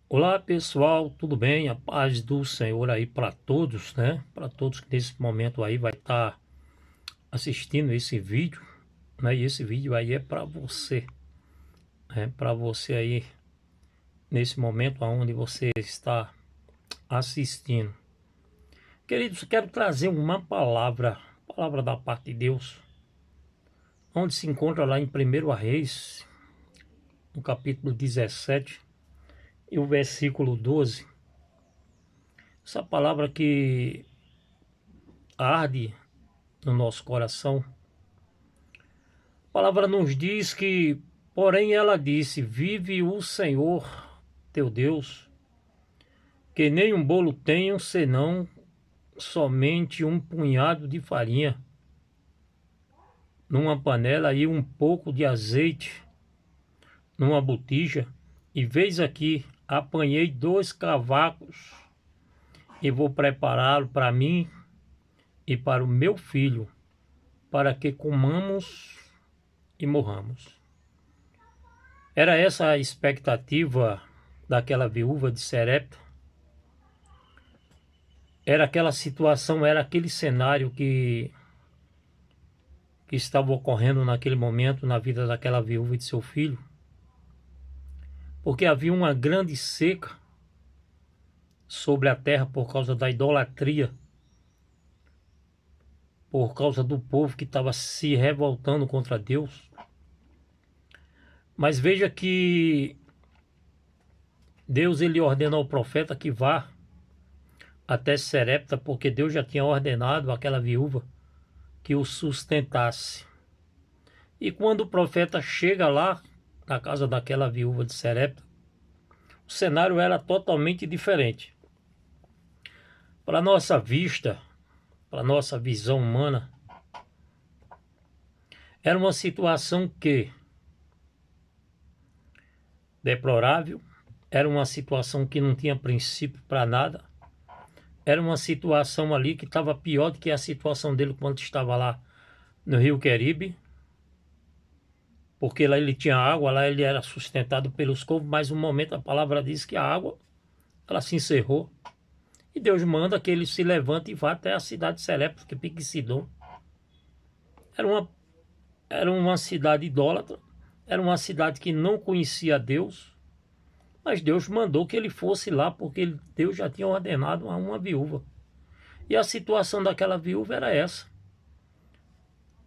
Olá pessoal, tudo bem? A paz do Senhor aí para todos, né? Para todos que nesse momento aí vai estar assistindo esse vídeo, né? E esse vídeo aí é para você, né? Para você aí nesse momento aonde você está assistindo. Queridos, quero trazer uma palavra da parte de Deus, onde se encontra lá em 1 Reis, no capítulo 17 e o versículo 12. Essa palavra que arde no nosso coração. A palavra nos diz que, porém, ela disse: Vive o Senhor teu Deus, que nem um bolo tenho, senão somente um punhado de farinha numa panela e um pouco de azeite numa botija. E veis aqui, apanhei 2 cavacos e vou prepará-lo para mim e para o meu filho, para que comamos e morramos. Era essa a expectativa daquela viúva de Serepta. Era aquela situação, era aquele cenário que estava ocorrendo naquele momento na vida daquela viúva e de seu filho. Porque havia uma grande seca sobre a terra por causa da idolatria, por causa do povo que estava se revoltando contra Deus. Mas veja que Deus ele ordenou ao profeta que vá até Serepta, porque Deus já tinha ordenado àquela viúva que o sustentasse. E quando o profeta chega lá, na casa daquela viúva de Serepta, o cenário era totalmente diferente. Para nossa vista, para nossa visão humana, era uma situação que deplorável, era uma situação que não tinha princípio para nada, era uma situação ali que estava pior do que a situação dele quando estava lá no Rio Queribe, porque lá ele tinha água, lá ele era sustentado pelos corvos, mas no momento a palavra diz que a água ela se encerrou. E Deus manda que ele se levante e vá até a cidade de Serepta, que fica em Sidom. Era uma cidade idólatra, era uma cidade que não conhecia Deus, mas Deus mandou que ele fosse lá, porque Deus já tinha ordenado a uma viúva. E a situação daquela viúva era essa.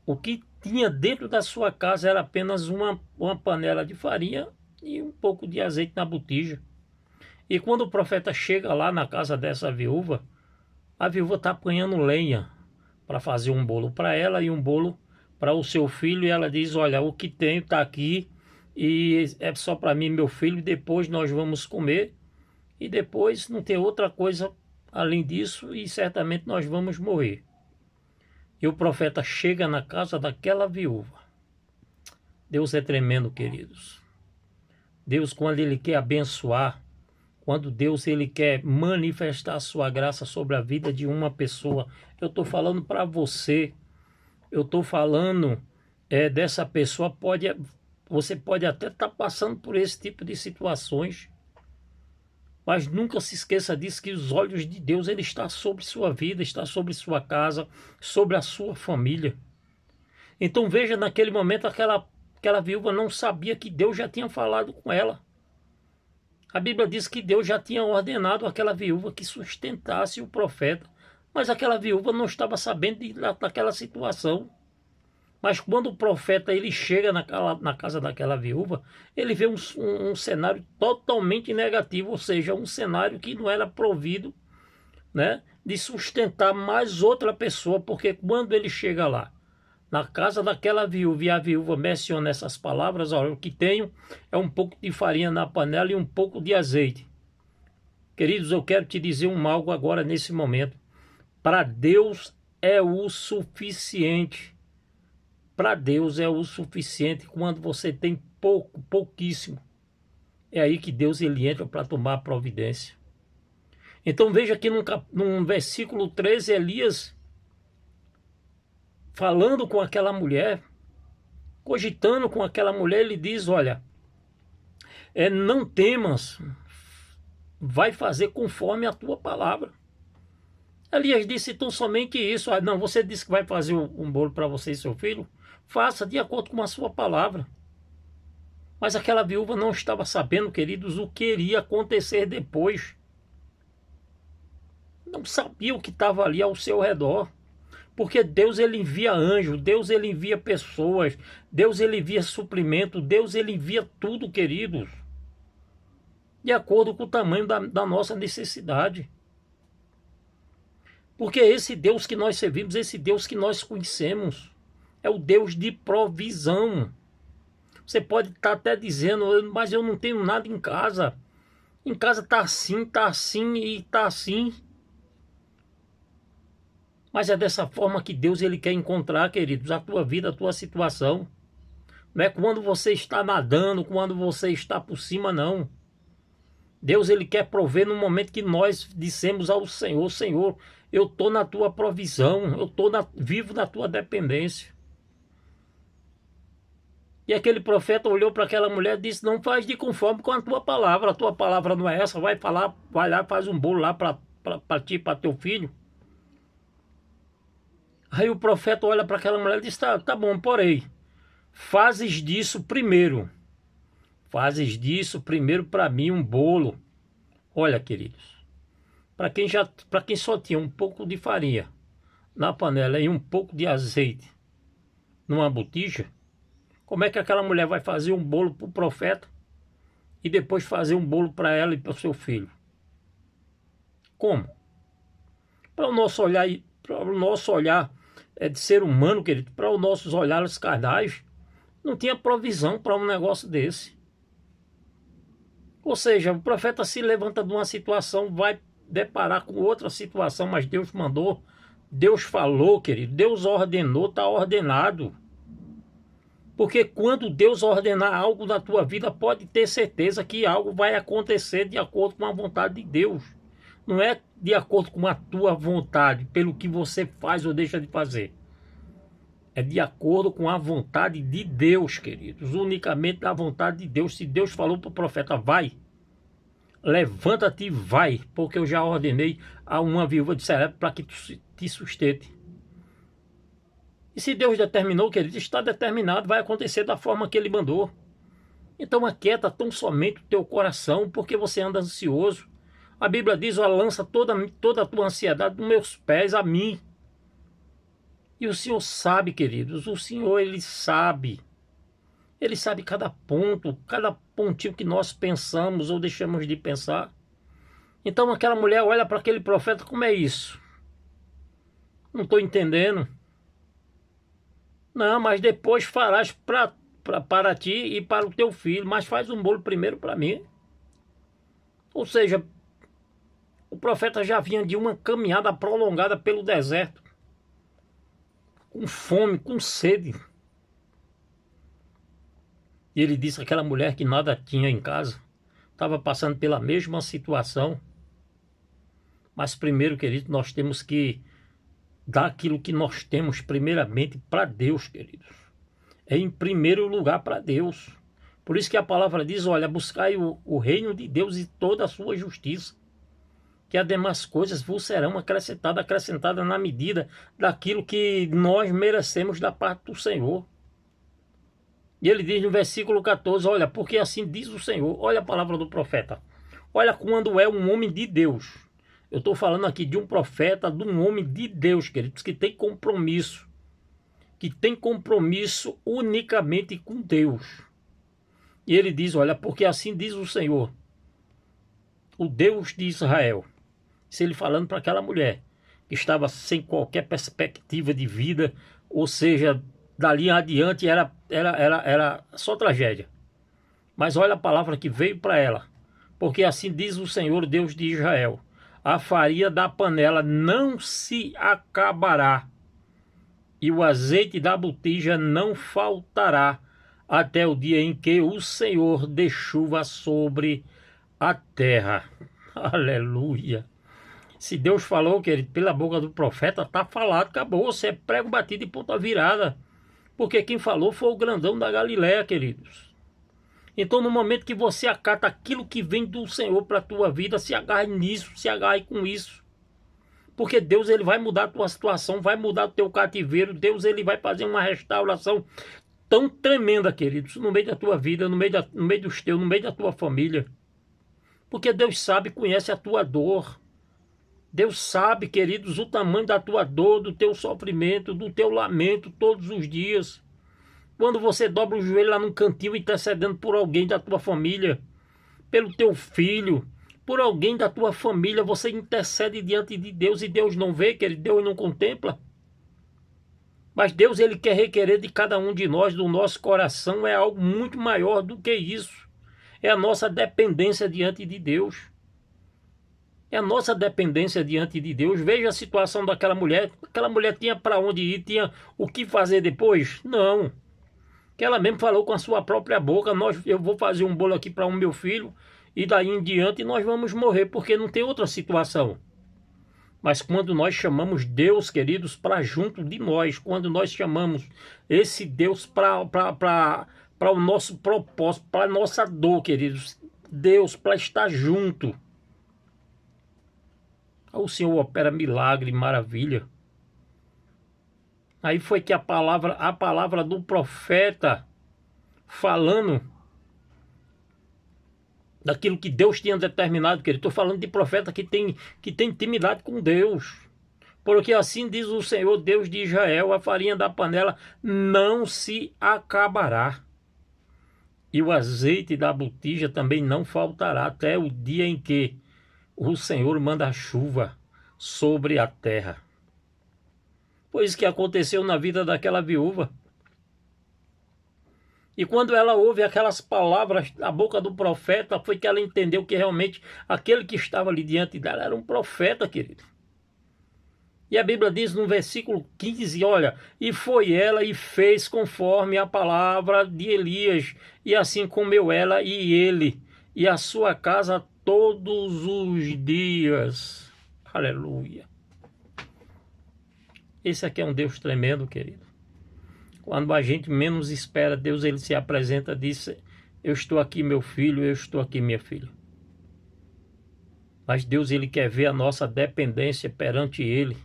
O que tinha dentro da sua casa era apenas uma panela de farinha e um pouco de azeite na botija. E quando o profeta chega lá na casa dessa viúva, a viúva está apanhando lenha para fazer um bolo para ela e um bolo para o seu filho. E ela diz: Olha, o que tenho está aqui e é só para mim e meu filho. Depois nós vamos comer e depois não tem outra coisa além disso e certamente nós vamos morrer. E o profeta chega na casa daquela viúva. Deus é tremendo, queridos. Deus, quando Ele quer abençoar, quando Deus ele quer manifestar a sua graça sobre a vida de uma pessoa, eu estou falando para você, eu estou falando dessa pessoa, você pode até estar passando por esse tipo de situações, mas nunca se esqueça disso, que os olhos de Deus ele está sobre sua vida, está sobre sua casa, sobre a sua família. Então veja, naquele momento aquela viúva não sabia que Deus já tinha falado com ela. A Bíblia diz que Deus já tinha ordenado àquela viúva que sustentasse o profeta, mas aquela viúva não estava sabendo daquela situação. Mas quando o profeta ele chega na casa daquela viúva, ele vê um cenário totalmente negativo, ou seja, um cenário que não era provido, né, de sustentar mais outra pessoa, porque quando ele chega lá, na casa daquela viúva, e a viúva menciona essas palavras: olha, o que tenho é um pouco de farinha na panela e um pouco de azeite. Queridos, eu quero te dizer algo agora nesse momento. Para Deus é o suficiente. Para Deus é o suficiente quando você tem pouquíssimo. É aí que Deus ele entra para tomar a providência. Então veja aqui no versículo 13, Elias falando com aquela mulher, cogitando com aquela mulher, ele diz: olha, não temas, vai fazer conforme a tua palavra. Elias disse tão somente isso. Ah, não, você disse que vai fazer um bolo para você e seu filho? Faça de acordo com a sua palavra. Mas aquela viúva não estava sabendo, queridos, o que iria acontecer depois. Não sabia o que estava ali ao seu redor. Porque Deus, ele envia anjos, Deus, ele envia pessoas, Deus, ele envia suprimento, Deus, ele envia tudo, queridos, de acordo com o tamanho da nossa necessidade. Porque esse Deus que nós servimos, esse Deus que nós conhecemos, é o Deus de provisão. Você pode estar até dizendo, mas eu não tenho nada em casa. Em casa está assim e está assim. Mas é dessa forma que Deus, ele quer encontrar, queridos, a tua vida, a tua situação. Não é quando você está nadando, quando você está por cima, não. Deus, ele quer prover no momento que nós dissemos ao Senhor, Senhor, eu estou na tua provisão, eu estou vivo na tua dependência. E aquele profeta olhou para aquela mulher e disse, não faz de conforme com a tua palavra não é essa, vai lá, faz um bolo lá para ti e para teu filho. Aí o profeta olha para aquela mulher e diz, tá bom, porém, fazes disso primeiro para mim um bolo. Olha, queridos, para quem só tinha um pouco de farinha na panela e um pouco de azeite numa botija, como é que aquela mulher vai fazer um bolo para o profeta e depois fazer um bolo para ela e para o seu filho? Como? Para o nosso olhar de ser humano, querido, para os nossos olhares carnais, não tinha provisão para um negócio desse. Ou seja, o profeta se levanta de uma situação, vai deparar com outra situação, mas Deus mandou, Deus falou, querido, Deus ordenou, está ordenado. Porque quando Deus ordenar algo na tua vida, pode ter certeza que algo vai acontecer de acordo com a vontade de Deus. Não é de acordo com a tua vontade, pelo que você faz ou deixa de fazer. É de acordo com a vontade de Deus, queridos. Unicamente da vontade de Deus. Se Deus falou para o profeta, vai, levanta-te e vai, porque eu já ordenei a uma viúva de Sarepta para que te sustente. E se Deus determinou, querido, está determinado, vai acontecer da forma que Ele mandou. Então aquieta tão somente o teu coração, porque você anda ansioso. A Bíblia diz, ó, lança toda a tua ansiedade nos meus pés, a mim. E o Senhor sabe, queridos, o Senhor, Ele sabe. Ele sabe cada ponto, cada pontinho que nós pensamos ou deixamos de pensar. Então aquela mulher olha para aquele profeta, como é isso? Não estou entendendo. Não, mas depois farás para ti e para o teu filho, mas faz um bolo primeiro para mim. Ou seja, o profeta já vinha de uma caminhada prolongada pelo deserto, com fome, com sede. E ele disse àquela mulher que nada tinha em casa, estava passando pela mesma situação. Mas primeiro, querido, nós temos que dar aquilo que nós temos primeiramente para Deus, queridos. É em primeiro lugar para Deus. Por isso que a palavra diz, olha, buscai o reino de Deus e toda a sua justiça, que as demais coisas vos serão acrescentadas na medida daquilo que nós merecemos da parte do Senhor. E ele diz no versículo 14, olha, porque assim diz o Senhor, olha a palavra do profeta, olha quando é um homem de Deus. Eu estou falando aqui de um profeta, de um homem de Deus, queridos, que tem compromisso unicamente com Deus. E ele diz, olha, porque assim diz o Senhor, o Deus de Israel. Se ele falando para aquela mulher que estava sem qualquer perspectiva de vida, ou seja, dali adiante era só tragédia. Mas olha a palavra que veio para ela, porque assim diz o Senhor, Deus de Israel, a farinha da panela não se acabará, e o azeite da botija não faltará, até o dia em que o Senhor dê chuva sobre a terra. Aleluia! Se Deus falou, querido, pela boca do profeta, está falado, acabou. Você é prego batido e ponta virada. Porque quem falou foi o grandão da Galileia, queridos. Então, no momento que você acata aquilo que vem do Senhor para a tua vida, se agarre nisso, se agarre com isso. Porque Deus, ele vai mudar a tua situação, vai mudar o teu cativeiro. Deus, ele vai fazer uma restauração tão tremenda, queridos, no meio da tua vida, no meio dos teus, no meio da tua família. Porque Deus sabe, conhece a tua dor. Deus sabe, queridos, o tamanho da tua dor, do teu sofrimento, do teu lamento todos os dias. Quando você dobra o joelho lá num cantinho intercedendo por alguém da tua família, pelo teu filho, por alguém da tua família, você intercede diante de Deus e Deus não vê, querido, Deus não contempla. Mas Deus, ele quer requerer de cada um de nós, do nosso coração, é algo muito maior do que isso. É a nossa dependência diante de Deus. É a nossa dependência diante de Deus. Veja a situação daquela mulher. Aquela mulher tinha para onde ir, tinha o que fazer depois? Não. Que ela mesmo falou com a sua própria boca, eu vou fazer um bolo aqui para o meu filho, e daí em diante nós vamos morrer, porque não tem outra situação. Mas quando nós chamamos Deus, queridos, para junto de nós, quando nós chamamos esse Deus para o nosso propósito, para a nossa dor, queridos, Deus para estar junto, o Senhor opera milagre, maravilha. Aí foi que a palavra do profeta falando daquilo que Deus tinha determinado, querido. Estou falando de profeta que tem intimidade com Deus. Porque assim diz o Senhor, Deus de Israel, a farinha da panela não se acabará. E o azeite da botija também não faltará até o dia em que o Senhor manda a chuva sobre a terra. Foi isso que aconteceu na vida daquela viúva. E quando ela ouve aquelas palavras da boca do profeta, foi que ela entendeu que realmente aquele que estava ali diante dela era um profeta, querido. E a Bíblia diz no versículo 15, olha, e foi ela e fez conforme a palavra de Elias, e assim comeu ela e ele, e a sua casa todos os dias. Aleluia. Esse aqui é um Deus tremendo, querido. Quando a gente menos espera, Deus, ele se apresenta e diz, eu estou aqui, meu filho, eu estou aqui, minha filha. Mas Deus, ele quer ver a nossa dependência perante ele.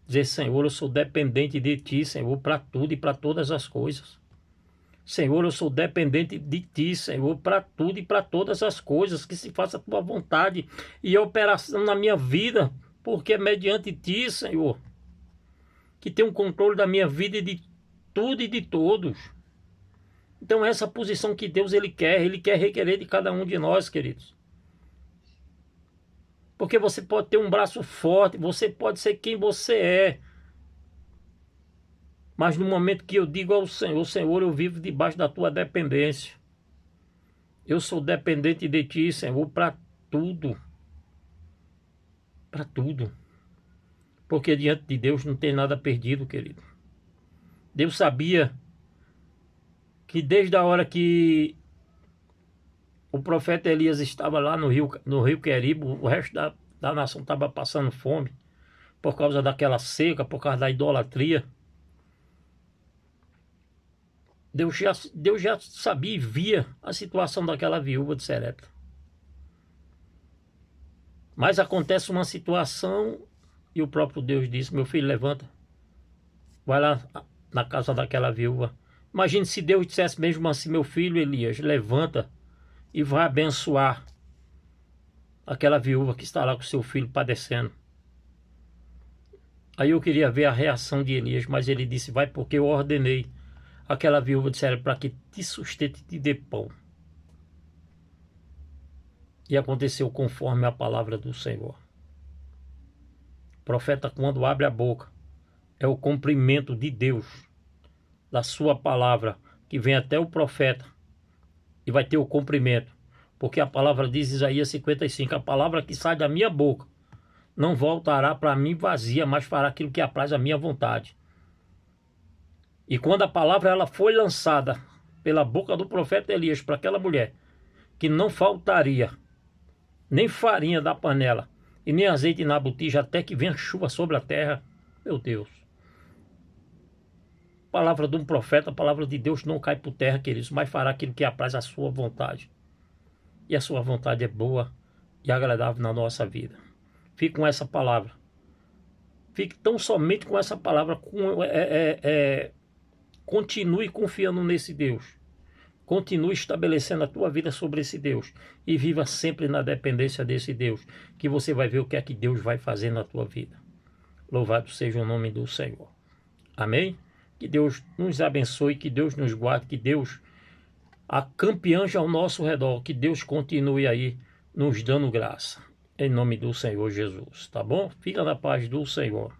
Dizer, Senhor, eu sou dependente de ti, Senhor, para tudo e para todas as coisas. Senhor, eu sou dependente de ti, Senhor, para tudo e para todas as coisas. Que se faça a tua vontade e a operação na minha vida, porque é mediante ti, Senhor, que tem um controle da minha vida e de tudo e de todos. Então essa posição que Deus ele quer requerer de cada um de nós, queridos. Porque você pode ter um braço forte, você pode ser quem você é. Mas no momento que eu digo ao Senhor, Senhor, eu vivo debaixo da tua dependência. Eu sou dependente de ti, Senhor, para tudo. Para tudo. Porque diante de Deus não tem nada perdido, querido. Deus sabia que desde a hora que o profeta Elias estava lá no rio Queribo, o resto da nação estava passando fome por causa daquela seca, por causa da idolatria. Deus já sabia e via a situação daquela viúva de Serepta. Mas acontece uma situação e o próprio Deus disse, meu filho, levanta, vai lá na casa daquela viúva. Imagine se Deus dissesse mesmo assim, meu filho Elias, levanta e vai abençoar aquela viúva que está lá com seu filho padecendo. Aí eu queria ver a reação de Elias, mas ele disse, vai porque eu ordenei aquela viúva de Serepta para que te sustente e te dê pão. E aconteceu conforme a palavra do Senhor. O profeta, quando abre a boca, é o cumprimento de Deus, da sua palavra, que vem até o profeta e vai ter o cumprimento. Porque a palavra diz, Isaías 55, a palavra que sai da minha boca não voltará para mim vazia, mas fará aquilo que apraz a minha vontade. E quando a palavra ela foi lançada pela boca do profeta Elias para aquela mulher, que não faltaria nem farinha da panela e nem azeite na botija até que venha chuva sobre a terra, meu Deus. palavra de um profeta, a palavra de Deus não cai por terra, queridos, mas fará aquilo que apraz a sua vontade. E a sua vontade é boa e agradável na nossa vida. Fique com essa palavra. Fique tão somente com essa palavra. Continue confiando nesse Deus. Continue estabelecendo a tua vida sobre esse Deus. E viva sempre na dependência desse Deus. Que você vai ver o que é que Deus vai fazer na tua vida. Louvado seja o nome do Senhor. Amém? Que Deus nos abençoe, que Deus nos guarde, que Deus acampe anjos ao nosso redor, que Deus continue aí nos dando graça. Em nome do Senhor Jesus, tá bom? Fica na paz do Senhor.